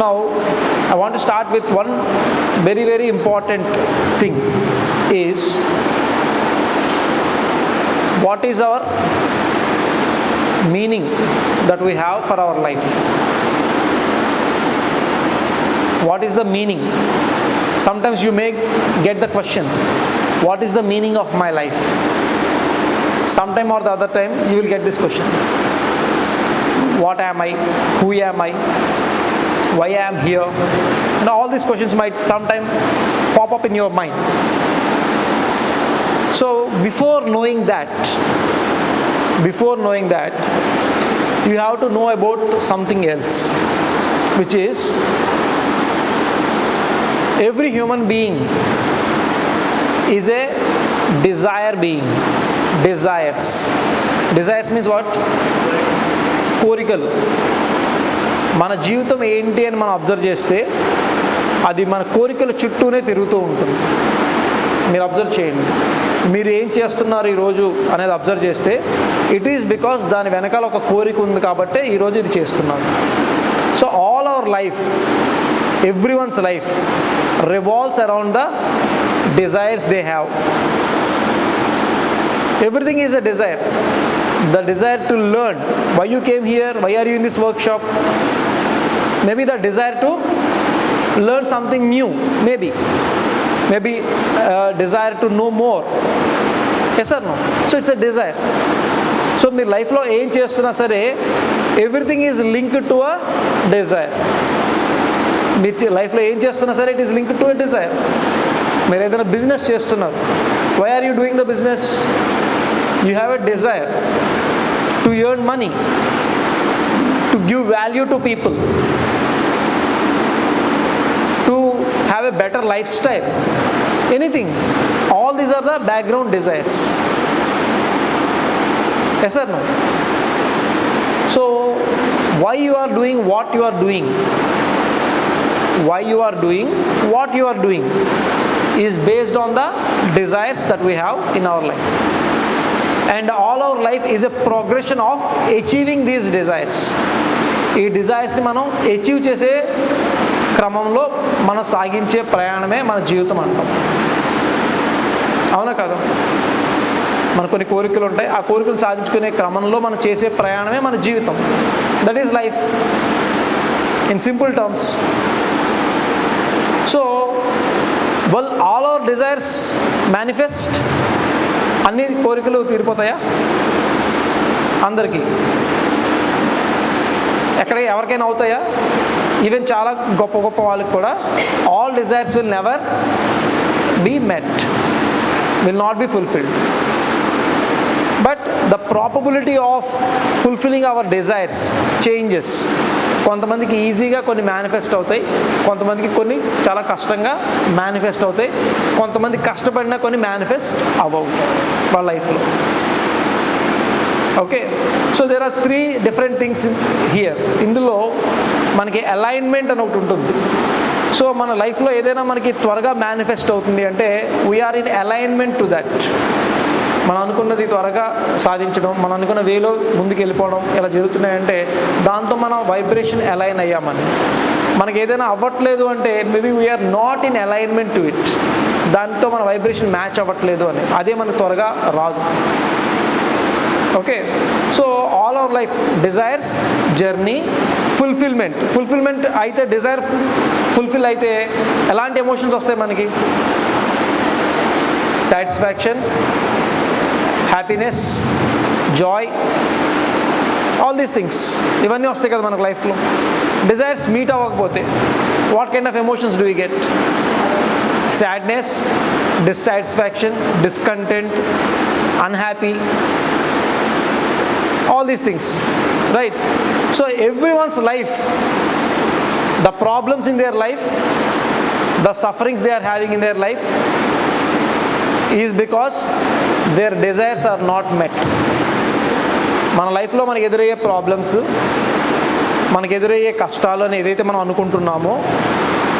Now, I want to start with one very, very important thing is, what is our meaning that we have for our life? What is the meaning? Sometimes you may get the question, what is the meaning of my life? Sometime or the other time you will get this question. What am I? Who am I? Why I am here? And all these questions might sometime pop up in your mind. So before knowing that, you have to know about something else, which is, every human being is a desire being. Desires means what? కోరికలు. మన జీవితం ఏంటి అని మనం observe చేస్తే అది మన కోరికల చుట్టూనే తిరుగుతూ ఉంటుంది. మీరు అబ్జర్వ్ చేయండి, మీరు ఏం చేస్తున్నారు ఈరోజు అనేది అబ్జర్వ్ చేస్తే ఇట్ ఈస్ బికాస్ దాని వెనకాల ఒక కోరిక ఉంది కాబట్టి ఈరోజు ఇది చేస్తున్నారు. So all our life, everyone's life revolves around the desires they have. Everything is a desire. The desire to learn. Why you came here? Why are you in this workshop? Maybe the desire to learn something new. Maybe desire to know more. Yes or no? So it's a desire. So మీ లైఫ్లో ఏం చేస్తున్నా సరే everything is linked to a desire. మీరు లైఫ్లో ఏం చేస్తున్నా సరే it is link to a desire. మీరు ఏదైనా బిజినెస్ చేస్తున్నారు, why are you doing the business? You have a desire to earn money, to give value to people, to have a better lifestyle, anything. All these are the background desires. Yes or no? So why you are doing what you are doing, why you are doing what you are doing is based on the desires that we have in our life, and all our life is a progression of achieving these desires. ఈ డిజైర్స్ని మనం achieve చేసే క్రమంలో మనం సాగించే ప్రయాణమే మన జీవితం అంటాం. అవునా కదా? మన కొన్ని కోరికలు ఉంటాయి, ఆ కోరికలు సాధించుకునే క్రమంలో మనం చేసే ప్రయాణమే మన జీవితం. That is life in simple terms. So well all our desires manifest. అన్ని కోరికలు తీరిపోతాయా అందరికీ? ఎవరికైనా అవుతాయా? ఈవెన్ చాలా గొప్ప గొప్ప వాళ్ళకి కూడా all desires will never be met, will not be fulfilled. But the probability of fulfilling our desires changes. కొంతమందికి ఈజీగా కొన్ని మేనిఫెస్ట్ అవుతాయి, కొంతమందికి కొన్ని చాలా కష్టంగా మేనిఫెస్ట్ అవుతాయి, కొంతమంది కష్టపడినా కొన్ని మేనిఫెస్ట్ అవ్వవు వాళ్ళ లైఫ్లో. Okay, so there are 3 different things here. ఇందులో మనకి అలైన్మెంట్ అని ఒకటి ఉంటుంది. సో మన లైఫ్లో ఏదైనా మనకి త్వరగా మేనిఫెస్ట్ అవుతుంది అంటే we are in alignment to that. మనం అనుకున్నది త్వరగా సాధించడం, మనం అనుకున్న వేలో ముందుకు వెళ్ళిపోవడం ఇలా జరుగుతున్నాయంటే దాంతో మనం వైబ్రేషన్ అలైన్ అయ్యామని. మనకి ఏదైనా అవ్వట్లేదు అంటే maybe we are not in alignment to it. దాంతో మన వైబ్రేషన్ మ్యాచ్ అవ్వట్లేదు అని, అదే మనకు త్వరగా రాదు. Okay, so all our life desires, journey, fulfilment అయితే, డిజైర్ ఫుల్ఫిల్ అయితే ఎలాంటి ఎమోషన్స్ వస్తాయి మనకి? Satisfaction, happiness, Joy, all these things ఇవన్నీ వస్తాయి కదా మనకు లైఫ్లో. డిజైర్స్ మీట్ అవ్వకపోతే what kind of emotions do you get? Sadness, dissatisfaction, discontent, unhappy, all these things, right? So everyone's life, the problems in their life, the sufferings they are having in their life is because their desires are not met. మన లైఫ్లో మనకు ఎదురయ్యే problems, మనకు ఎదురయ్యే కష్టాలు అని ఏదైతే మనం అనుకుంటున్నామో,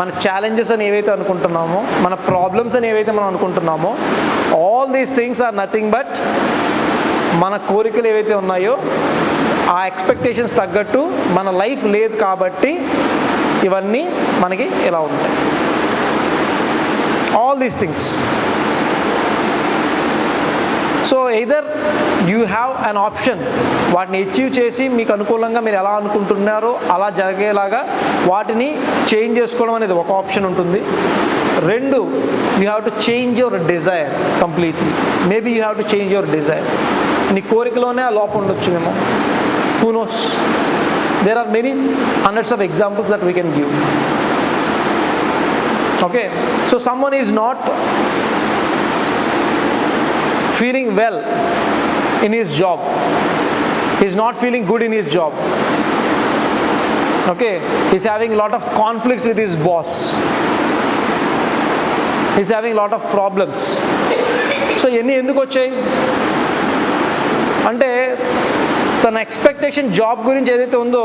మన ఛాలెంజెస్ అని ఏవైతే అనుకుంటున్నామో, మన ప్రాబ్లమ్స్ అని ఏవైతే మనం అనుకుంటున్నామో, all these things are nothing but మన కోరికలు ఏవైతే ఉన్నాయో ఆ ఎక్స్పెక్టేషన్స్ తగ్గట్టు మన లైఫ్ లేదు కాబట్టి ఇవన్నీ మనకి ఇలా ఉంటాయి. All these things. So either you have an option, వాటిని అచీవ్ చేసి మీకు అనుకూలంగా మీరు ఎలా అనుకుంటున్నారో అలా జరిగేలాగా వాటిని చేంజ్ చేసుకోవడం అనేది ఒక ఆప్షన్ ఉంటుంది. రెండు, you have to change your desire completely. Maybe you have to change your desire. నీ కోరికలోనే ఆ లోపం ఉండొచ్చునేమో. Who knows? There are many hundreds of examples that we can give. Okay, so someone is not feeling well in his job, he is not feeling good in his job. Okay, he is having a lot of conflicts with his boss, he is having a lot of problems. So ఎన్ని ఎందుకు వచ్చాయి అంటే తన expectation job గురించి ఏదైతే ఉందో,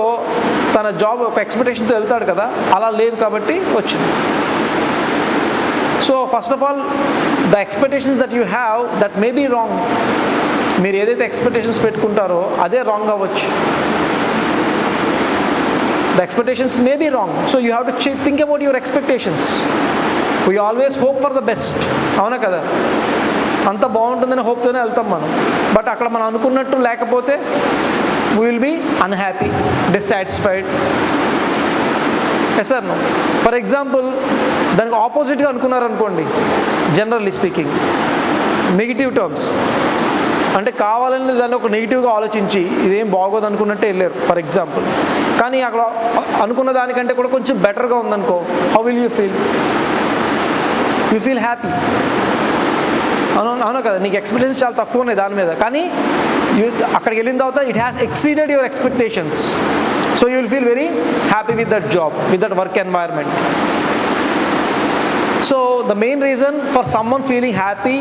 తన job ఒక ఎక్స్పెక్టేషన్తో వెళ్తాడు కదా, అలా లేదు కాబట్టి వచ్చింది. So first of all, the expectations that you have that may be wrong. మీరు ఏదైతే ఎక్స్పెక్టేషన్స్ పెట్టుకుంటారో అదే రాంగ్ అవ్వచ్చు. The expectations may be wrong. So you have to think about your expectations. We always hope for the best, అవునా కదా? అంత బాగుంటుందని హోప్తోనే వెళ్తాం మనం. బట్ అక్కడ మనం అనుకున్నట్టు లేకపోతే we will be unhappy, dissatisfied. Yes or no? For example, దానికి ఆపోజిట్గా అనుకున్నారనుకోండి, జనరల్లీ స్పీకింగ్, నెగిటివ్ టర్మ్స్ అంటే కావాలని దాన్ని ఒక నెగిటివ్గా ఆలోచించి ఇదేం బాగోదు అనుకున్నట్టే వెళ్ళారు ఫర్ ఎగ్జాంపుల్. కానీ అక్కడ అనుకున్న దానికంటే కూడా కొంచెం బెటర్గా ఉందనుకో, how will you feel? You feel happy. అవునా కదా? నీకు ఎక్స్పెక్టేషన్స్ చాలా తక్కువ ఉన్నాయి దాని మీద, కానీ అక్కడికి వెళ్ళిన తర్వాత it has exceeded your expectations. So you will feel very happy with that job, with that work environment. So the main reason for someone feeling happy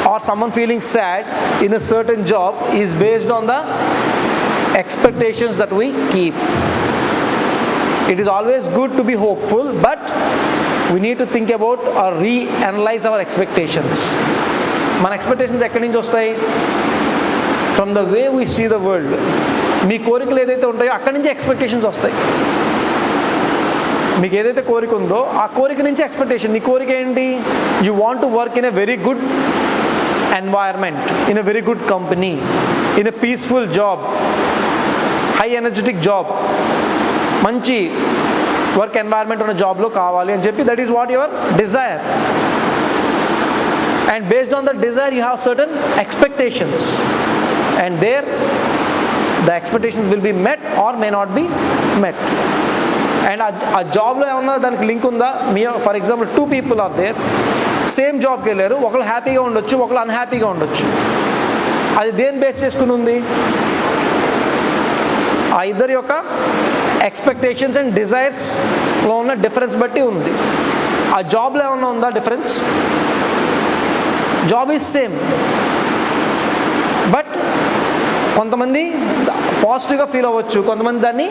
or someone feeling sad in a certain job is based on the expectations that we keep. It is always good to be hopeful, but we need to think about or reanalyze our expectations. మన expectations ఎక్కడి నుంచి వస్తాయి? From the way we see the world. మీ కోరికలు ఏదైతే ఉంటాయో అక్కడి నుంచి ఎక్స్పెక్టేషన్స్ వస్తాయి. మీకు ఏదైతే కోరిక ఉందో ఆ కోరిక నుంచి ఎక్స్పెక్టేషన్. నీ కోరిక ఏంటి? You want to work in a very good environment, in a very good company, in a peaceful job, high energetic job, మంచి వర్క్ ఎన్వైర్న్మెంట్ ఉన్న జాబ్లో కావాలి అని చెప్పి, that is what your desire. And based on the desire you have certain expectations, and there the expectations will be met or may not be met. And ఆ జాబ్లో ఏమన్నా దానికి లింక్ ఉందా? Me for example 2 people are there, same జాబ్కి వెళ్ళారు, ఒకళ్ళు హ్యాపీగా ఉండొచ్చు, ఒకళ్ళు అన్హ్యాపీగా ఉండొచ్చు. అది దేని బేస్ చేసుకుని ఉంది? ఆ ఇద్దరి యొక్క ఎక్స్పెక్టేషన్స్ అండ్ డిజైర్స్లో ఉన్న డిఫరెన్స్ బట్టి ఉంది. ఆ జాబ్లో ఏమన్నా ఉందా difference? Job is same, but కొంతమంది పాజిటివ్గా ఫీల్ అవ్వచ్చు, కొంతమంది దాన్ని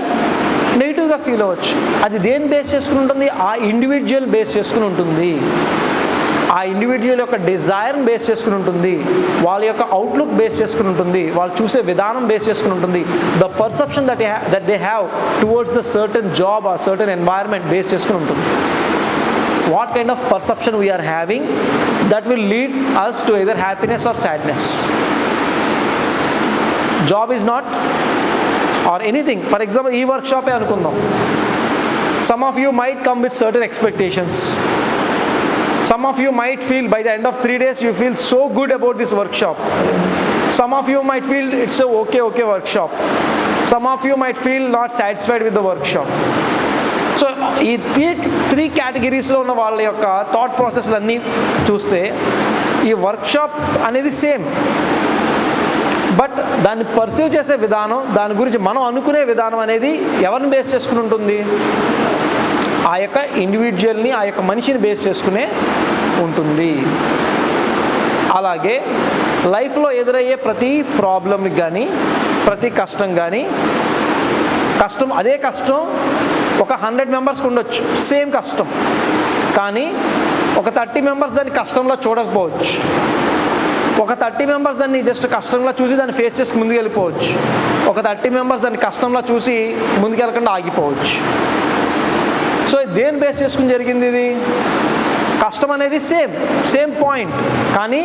నెగిటివ్గా ఫీల్ అవ్వచ్చు. అది దేని బేస్ చేసుకుని ఉంటుంది? ఆ ఇండివిజువల్ బేస్ చేసుకుని ఉంటుంది. ఆ ఇండివిజువల్ యొక్క డిజైర్ని బేస్ చేసుకుని ఉంటుంది, వాళ్ళ యొక్క అవుట్లుక్ బేస్ చేసుకుని ఉంటుంది, వాళ్ళు చూసే విధానం బేస్ చేసుకుని ఉంటుంది, the perception that they have towards the certain job or certain environment base చేసుకుని ఉంటుంది. What kind of perception we are having, that will lead us to either happiness or sadness. Job is not, or anything. For example, ee workshop e anukundam. Some of you might come with certain expectations. Some of you might feel by the end of 3 days you feel so good about this workshop. Some of you might feel it's a okay workshop. Some of you might feel not satisfied with the workshop. So ఈ 3 కేటగిరీస్లో ఉన్న వాళ్ళ యొక్క thought ప్రాసెస్లన్నీ చూస్తే ఈ workshop అనేది same, but దాన్ని perceive చేసే విధానం, దాని గురించి మనం అనుకునే విధానం అనేది ఎవరిని బేస్ చేసుకుని ఉంటుంది? ఆ యొక్క ఇండివిజువల్ని, ఆ యొక్క మనిషిని బేస్ చేసుకునే ఉంటుంది. అలాగే లైఫ్లో ఎదురయ్యే ప్రతి ప్రాబ్లంకి కానీ, ప్రతి కష్టం కానీ, అదే కష్టం ఒక 100 మెంబర్స్కి ఉండొచ్చు, సేమ్ కష్టం, కానీ ఒక 30 మెంబర్స్ దాన్ని కష్టంలో చూడకపోవచ్చు. ఒక 30 మెంబర్స్ దాన్ని జస్ట్ కష్టంలో చూసి దాన్ని ఫేస్ చేసి ముందుకు వెళ్ళిపోవచ్చు. ఒక 30 మెంబర్స్ దాన్ని కష్టంలో చూసి ముందుకెళ్ళకుండా ఆగిపోవచ్చు. సో దేని బేస్ చేసుకుని జరిగింది ఇది? కష్టం అనేది సేమ్ పాయింట్, కానీ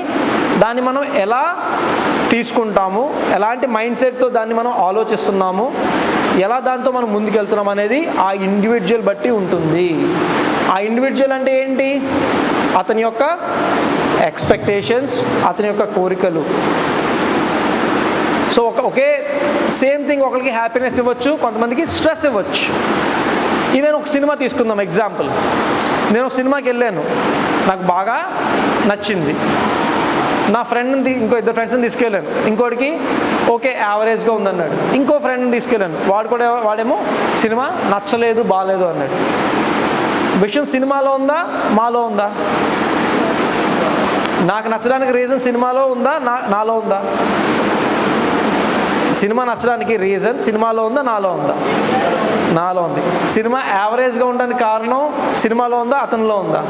దాన్ని మనం ఎలా తీసుకుంటాము, ఎలాంటి మైండ్ సెట్తో దాన్ని మనం ఆలోచిస్తున్నాము, ఎలా దాంతో మనం ముందుకెళ్తున్నాం అనేది ఆ ఇండివిజువల్ బట్టి ఉంటుంది. ఆ ఇండివిజువల్ అంటే ఏంటి? అతని యొక్క ఎక్స్పెక్టేషన్స్, అతని యొక్క కోరికలు. సో ఒకే సేమ్ థింగ్ ఒకరికి హ్యాపీనెస్ ఇవ్వచ్చు, కొంతమందికి స్ట్రెస్ ఇవ్వచ్చు. ఈవెన్ ఒక సినిమా తీసుకుందాం ఎగ్జాంపుల్. నేను ఒక సినిమాకి వెళ్ళాను, నాకు బాగా నచ్చింది, నా ఫ్రెండ్ని ఇంకో 2 ఫ్రెండ్స్ని తీసుకెళ్ళాను, ఇంకోటికి ఓకే యావరేజ్గా ఉందన్నాడు, ఇంకో ఫ్రెండ్ని తీసుకెళ్ళాను, వాడేమో సినిమా నచ్చలేదు బాగాలేదు అన్నాడు. విషయం సినిమాలో ఉందా మాలో ఉందా? నాకు నచ్చడానికి రీజన్ సినిమాలో ఉందా నాలో ఉందా? సినిమా నచ్చడానికి రీజన్ సినిమాలో ఉందా నాలో ఉందా? నాలో ఉంది. సినిమా యావరేజ్గా ఉండడానికి కారణం సినిమాలో ఉందా అతనిలో ఉందా?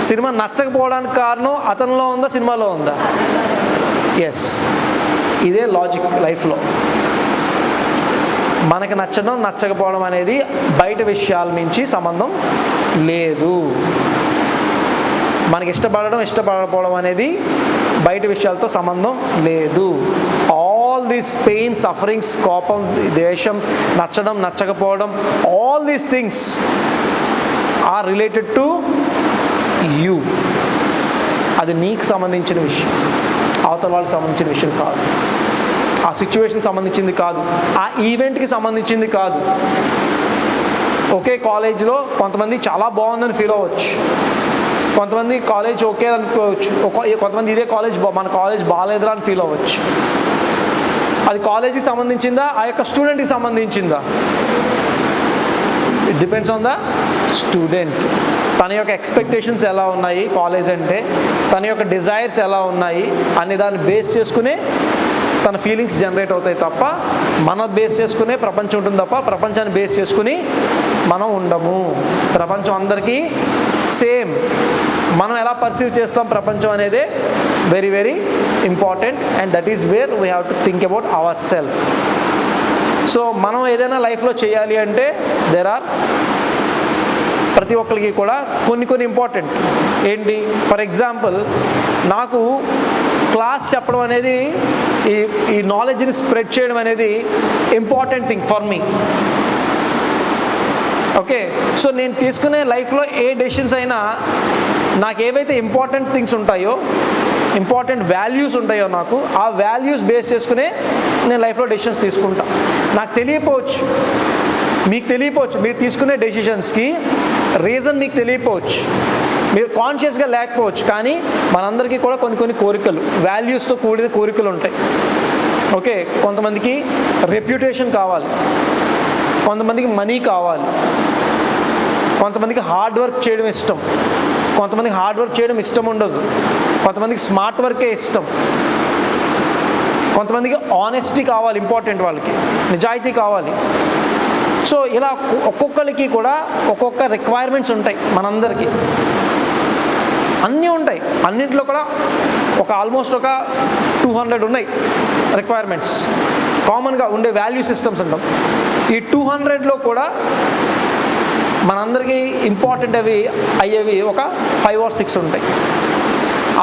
సినిమా నచ్చకపోవడానికి కారణం అతనిలో ఉందా సినిమాలో ఉందా? ఎస్, ఇదే లాజిక్ లైఫ్లో. మనకి నచ్చడం నచ్చకపోవడం అనేది బయట విషయాల నుంచి సంబంధం లేదు. మనకి ఇష్టపడకపోవడం అనేది బయట విషయాలతో సంబంధం లేదు. ఆల్ దీస్ పెయిన్, సఫరింగ్స్, కోపం, ద్వేషం, నచ్చడం నచ్చకపోవడం, all these things are related to you. అది నీకు సంబంధించిన విషయం, అవతల వాళ్ళకి సంబంధించిన విషయం కాదు, ఆ సిచ్యువేషన్కి సంబంధించింది కాదు, ఆ ఈవెంట్కి సంబంధించింది కాదు. ఒకే కాలేజ్లో కొంతమంది చాలా బాగుందని ఫీల్ అవ్వచ్చు, కొంతమంది కాలేజ్ ఓకే అనుకోవచ్చు, కొంతమంది ఇదే కాలేజ్ మన కాలేజ్ బాగాలేదురా అని ఫీల్ అవ్వచ్చు. అది కాలేజీకి సంబంధించిందా ఆ యొక్క స్టూడెంట్కి సంబంధించిందా? It depends on the student. తన యొక్క ఎక్స్పెక్టేషన్స్ ఎలా ఉన్నాయి కాలేజ్ అంటే, తన యొక్క డిజైర్స్ ఎలా ఉన్నాయి అనే దాన్ని బేస్ చేసుకునే తన ఫీలింగ్స్ జనరేట్ అవుతాయి తప్ప, మనం బేస్ చేసుకునే ప్రపంచం ఉంటుంది తప్ప ప్రపంచాన్ని బేస్ చేసుకుని మనం ఉండము. ప్రపంచం అందరికీ సేమ్. మనం ఎలా పర్సీవ్ చేస్తాం ప్రపంచం అనేదే very very important, and that is where we have to think about our self. So మనం ఏదైనా లైఫ్లో చేయాలి అంటే ప్రతి ఒక్కరికి కూడా కొన్ని ఇంపార్టెంట్. ఏంటి? ఫర్ ఎగ్జాంపుల్, నాకు క్లాస్ చెప్పడం అనేది, ఈ నాలెడ్జ్ని స్ప్రెడ్ చేయడం అనేది important thing for me. Okay, so నేను తీసుకునే లైఫ్లో ఏ డెసిషన్స్ అయినా నాకు ఏవైతే ఇంపార్టెంట్ థింగ్స్ ఉంటాయో, ఇంపార్టెంట్ వాల్యూస్ ఉంటాయో, నాకు ఆ వాల్యూస్ బేస్ చేసుకునే నేను లైఫ్లో డెసిషన్స్ తీసుకుంటా. నాకు తెలియపోవచ్చు, మీకు తెలియపోవచ్చు, మీరు తీసుకునే డెసిషన్స్కి రీజన్ మీకు తెలియపోవచ్చు, మీరు కాన్షియస్గా లేకపోవచ్చు, కానీ మనందరికీ కూడా కొన్ని కోరికలు, వాల్యూస్తో కూడిన కోరికలు ఉంటాయి. ఓకే, కొంతమందికి రెప్యుటేషన్ కావాలి, కొంతమందికి మనీ కావాలి, కొంతమందికి హార్డ్ వర్క్ చేయడం ఇష్టం, కొంతమందికి హార్డ్ వర్క్ చేయడం ఇష్టం ఉండదు, కొంతమందికి స్మార్ట్ వర్కే ఇష్టం, కొంతమందికి ఆనెస్టీ కావాలి, ఇంపార్టెంట్, వాళ్ళకి నిజాయితీ కావాలి. సో ఇలా ఒక్కొక్కరికి కూడా ఒక్కొక్క రిక్వైర్మెంట్స్ ఉంటాయి. మనందరికీ అన్నీ ఉంటాయి. అన్నింటిలో కూడా ఆల్మోస్ట్ 200 ఉన్నాయి రిక్వైర్మెంట్స్, కామన్గా ఉండే వాల్యూ సిస్టమ్స్ అంటాం. ఈ 200లో కూడా మనందరికీ ఇంపార్టెంట్ అయ్యేవి 5 or 6 ఉంటాయి.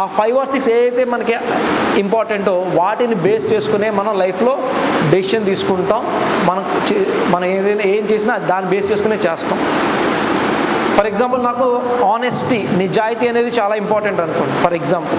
ఆ 5 or 6 ఏదైతే మనకి ఇంపార్టెంటో వాటిని బేస్ చేసుకునే మనం లైఫ్లో డెసిషన్ తీసుకుంటాం. మనం ఏం చేసినా దాన్ని బేస్ చేసుకునే చేస్తాం. ఫర్ ఎగ్జాంపుల్, నాకు ఆనెస్టీ, నిజాయితీ అనేది చాలా ఇంపార్టెంట్ అనుకోండి. For example,